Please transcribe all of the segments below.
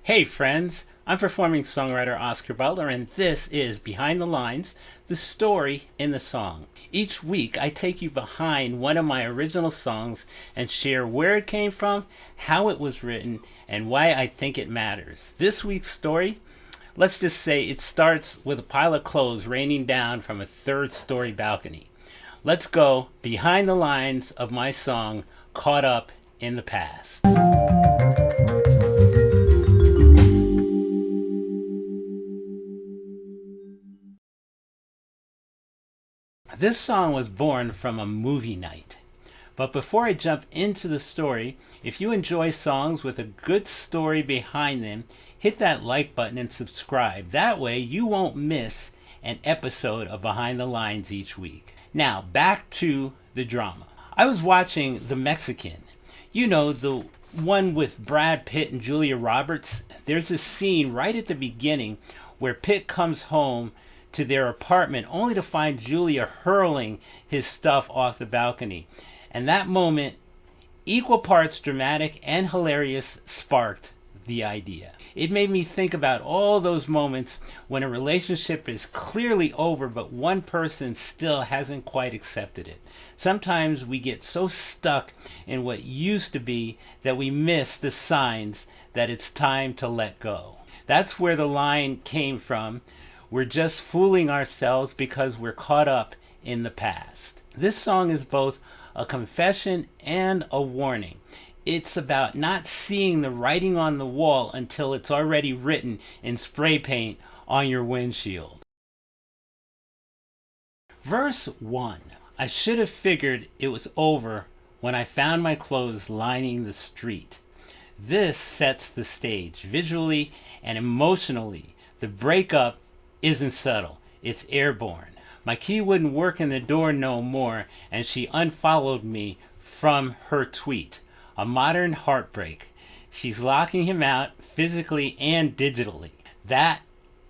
Hey friends, I'm performing songwriter Oscar Butler, and this is Behind the Lines, the story in the song. Each week I take you behind one of my original songs and share where it came from, how it was written, and why I think it matters. This week's story, let's just say it starts with a pile of clothes raining down from a third-story balcony. Let's go behind the lines of my song, Caught Up in the Past. This song was born from a movie night. But before I jump into the story, if you enjoy songs with a good story behind them, hit that like button and subscribe. That way you won't miss an episode of Behind the Lines each week. Now, back to the drama. I was watching The Mexican. You know, the one with Brad Pitt and Julia Roberts. There's a scene right at the beginning where Pitt comes home to their apartment only to find Julia hurling his stuff off the balcony. And that moment, equal parts dramatic and hilarious, sparked the idea. It made me think about all those moments when a relationship is clearly over but one person still hasn't quite accepted it. Sometimes we get so stuck in what used to be that we miss the signs that it's time to let go. That's where the line came from. We're just fooling ourselves because we're caught up in the past. This song is both a confession and a warning. It's about not seeing the writing on the wall until it's already written in spray paint on your windshield. Verse 1. I should have figured it was over when I found my clothes lining the street. This sets the stage visually and emotionally. The breakup isn't subtle, it's airborne. My key wouldn't work in the door no more, and she unfollowed me from her tweet. A modern heartbreak. She's locking him out physically and digitally. That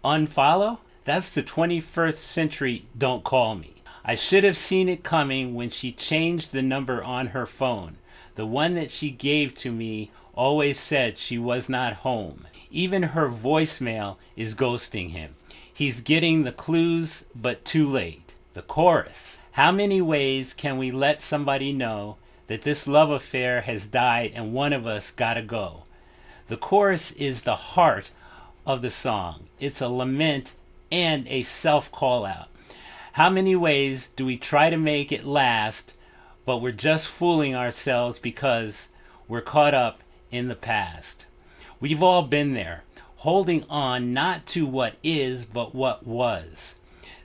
unfollow? That's the 21st century don't call me. I should have seen it coming when she changed the number on her phone. The one that she gave to me always said she was not home. Even her voicemail is ghosting him. He's getting the clues, but too late. The chorus. How many ways can we let somebody know that this love affair has died and one of us gotta go? The chorus is the heart of the song. It's a lament and a self-call out. How many ways do we try to make it last, but we're just fooling ourselves because we're caught up in the past? We've all been there, holding on not to what is, but what was.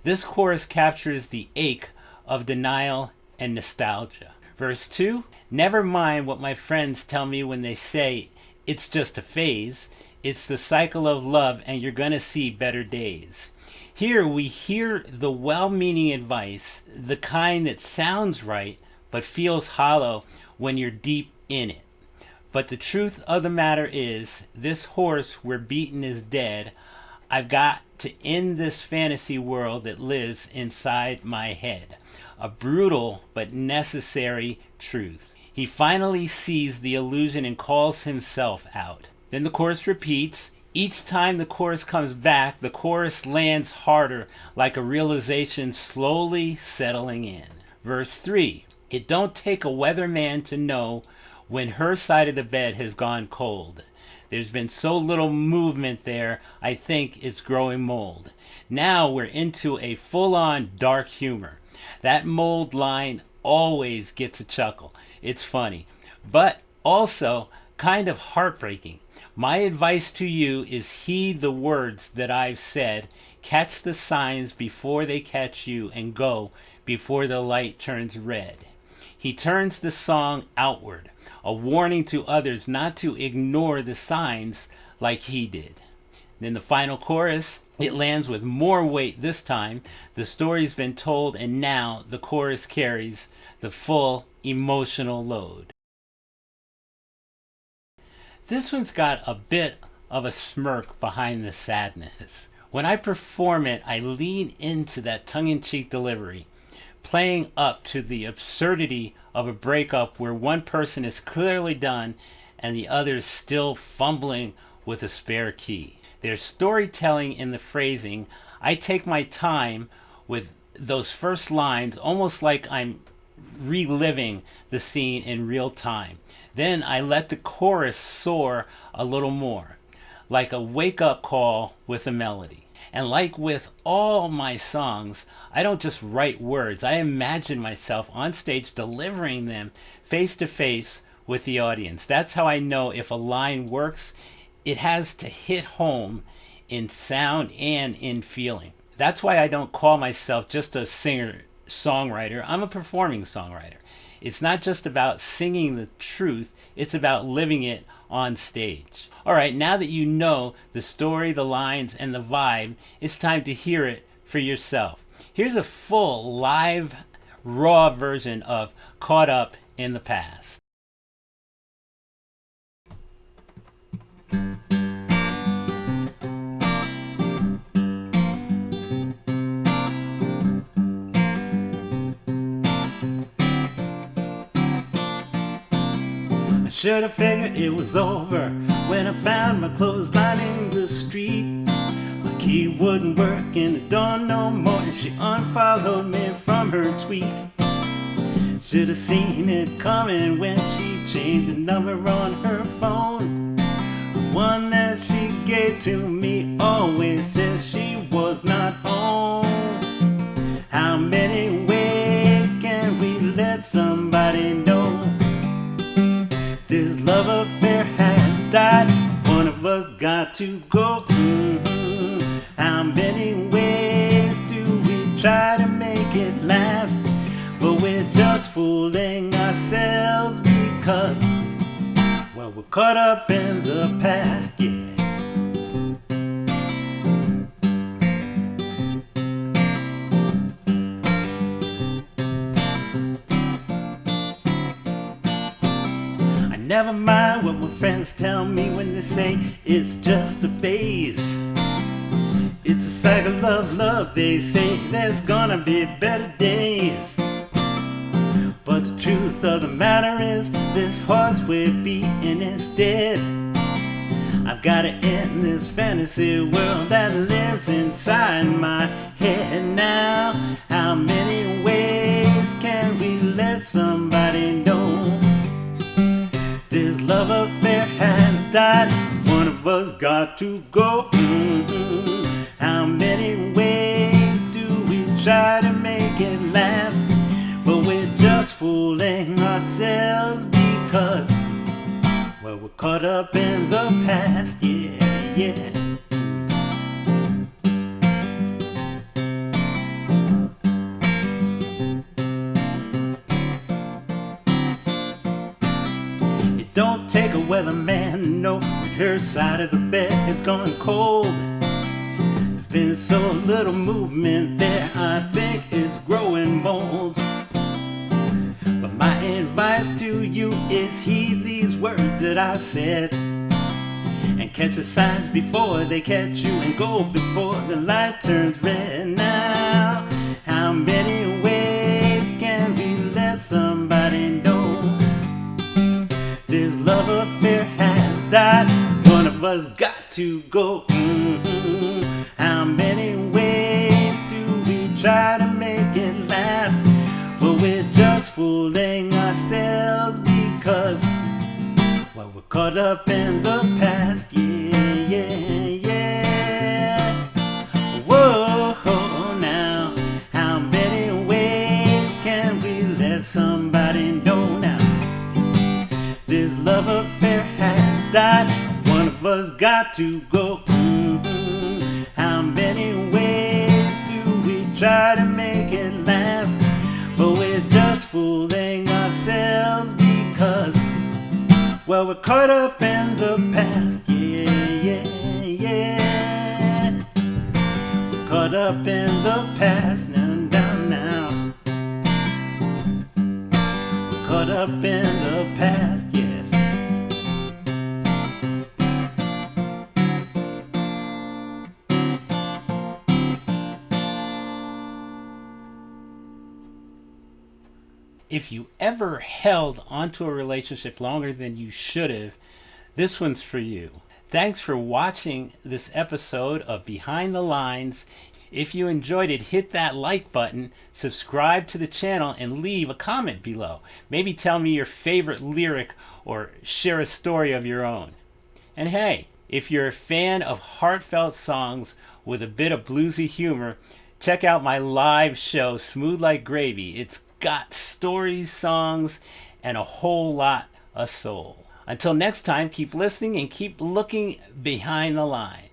This chorus captures the ache of denial and nostalgia. Verse 2, never mind what my friends tell me when they say it's just a phase. It's the cycle of love and you're gonna see better days. Here we hear the well-meaning advice, the kind that sounds right but feels hollow when you're deep in it. But the truth of the matter is, this horse we're beating is dead. I've got to end this fantasy world that lives inside my head. A brutal but necessary truth. He finally sees the illusion and calls himself out. Then the chorus repeats. Each time the chorus comes back, the chorus lands harder, like a realization slowly settling in. Verse 3. It don't take a weatherman to know when her side of the bed has gone cold. There's been so little movement there, I think it's growing mold. Now we're into a full-on dark humor. That mold line always gets a chuckle. It's funny, but also kind of heartbreaking. My advice to you is heed the words that I've said. Catch the signs before they catch you and go before the light turns red. He turns the song outward, a warning to others not to ignore the signs like he did. Then the final chorus, it lands with more weight this time. The story's been told and now the chorus carries the full emotional load. This one's got a bit of a smirk behind the sadness. When I perform it, I lean into that tongue-in-cheek delivery, playing up to the absurdity of a breakup where one person is clearly done and the other is still fumbling with a spare key. There's storytelling in the phrasing. I take my time with those first lines almost like I'm reliving the scene in real time. Then I let the chorus soar a little more, like a wake-up call with a melody. And like with all my songs, I don't just write words. I imagine myself on stage delivering them face to face with the audience. That's how I know if a line works. It has to hit home in sound and in feeling. That's why I don't call myself just a singer-songwriter. I'm a performing songwriter. It's not just about singing the truth, it's about living it on stage. All right, now that you know the story, the lines, and the vibe, it's time to hear it for yourself. Here's a full, live, raw version of Caught Up in the Past. I should have figured it was over when I found my clothes lining the street. My key wouldn't work in the door no more, and she unfollowed me from her tweet. Should have seen it coming when she changed the number on her phone. The one that she gave to me always said she was not home. How many ways can we let somebody know this love affair has died? One of us got to go. How many ways do we try to make it last? But we're just fooling ourselves because, well, we're caught up in the past, yeah. Never mind what my friends tell me when they say it's just a phase. It's a cycle of love, they say there's gonna be better days. But the truth of the matter is, this horse we're beating is dead. I've gotta end this fantasy world that lives inside my head now. How many ways can we let somebody know this love affair has died? One of us got to go. How many ways do we try to make it last? But we're just fooling ourselves because, well, we're caught up in the past, yeah, yeah. Don't take a weatherman to know when her side of the bed has gone cold. There's been so little movement there, I think it's growing mold. But my advice to you is heed these words that I've said, and catch the signs before they catch you, and go before the light turns red. Now, how many ways can we let somebody know this love affair has died? One of us got to go. How many ways do we try to make it last? But we're just fooling ourselves because, well, we're caught up in the past, yeah, yeah, yeah. Whoa, now, how many ways can we let somebody know now this love affair has died? One of us got to go. How many ways do we try to make it last? But we're just fooling ourselves because, well, we're caught up in the past, yeah, yeah, yeah. We're caught up in the past, now. We're caught up in the past, yes. If you ever held onto a relationship longer than you should have, this one's for you. Thanks for watching this episode of Behind the Lines. If you enjoyed it, hit that like button, subscribe to the channel, and leave a comment below. Maybe tell me your favorite lyric or share a story of your own. And hey, if you're a fan of heartfelt songs with a bit of bluesy humor, check out my live show, Smooth Like Gravy. It's got stories, songs, and a whole lot of soul. Until next time, keep listening and keep looking behind the lines.